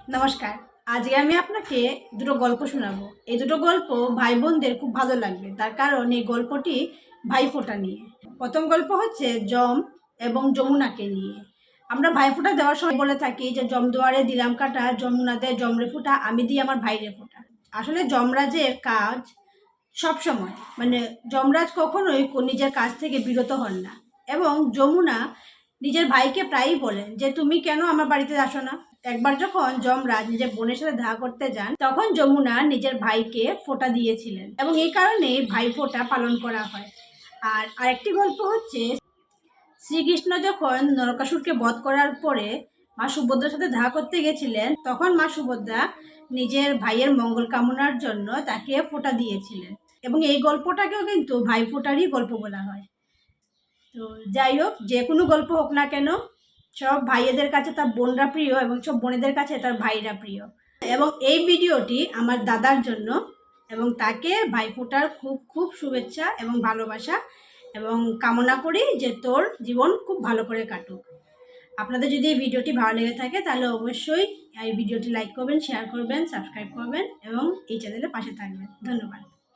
নমস্কার। আজকে আমি আপনাকে দুটো গল্প শোনাবো। এই দুটো গল্প ভাই বোনদের খুব ভালো লাগবে, তার কারণ এই গল্পটি ভাইফোঁটা নিয়ে। প্রথম গল্প হচ্ছে যম এবং যমুনাকে নিয়ে। আমরা ভাইফোঁটা দেওয়ার সময় বলে থাকি যে যম দুয়ারে দিলাম কাটা, যমুনা দে যমরে ফোঁটা, আমি দিই আমার ভাইরে ফোঁটা। আসলে যমরাজের কাজ সব সময়, মানে যমরাজ কখনোই নিজের কাজ থেকে বিরত হন না। এবং যমুনা নিজের ভাইকে প্রায়ই বলেন যে তুমি কেন আমার বাড়িতে আসো না। একবার যখন যমরাজ নিজের বোনের সাথে দেখা করতে যান, তখন যমুনা নিজের ভাইকে ফোঁটা দিয়েছিলেন এবং এই কারণে ভাই ফোঁটা পালন করা হয়। আর আরেকটি গল্প হচ্ছে, শ্রীকৃষ্ণ যখন নরকাসুরকে বধ করার পরে মা সুভদ্রার সাথে দেখা করতে গেছিলেন, তখন মা সুভদ্রা নিজের ভাইয়ের মঙ্গল কামনার জন্য তাকে ফোঁটা দিয়েছিলেন এবং এই গল্পটাকেও কিন্তু ভাইফোঁটারই গল্প বলা হয়। তো যাই হোক, যে কোনো গল্প হোক না কেন, সব ভাইয়েদের কাছে তার বোনরা প্রিয় এবং সব বোনেদের কাছে তার ভাইরা প্রিয়। এবং এই ভিডিওটি আমার দাদার জন্য, এবং তাকে ভাইফোঁটার খুব খুব শুভেচ্ছা এবং ভালোবাসা, এবং কামনা করি যে তোর জীবন খুব ভালো করে কাটুক। আপনাদের যদি এই ভিডিওটি ভালো লেগে থাকে তাহলে অবশ্যই এই ভিডিওটি লাইক করবেন, শেয়ার করবেন, সাবস্ক্রাইব করবেন এবং এই চ্যানেলের পাশে থাকবেন। ধন্যবাদ।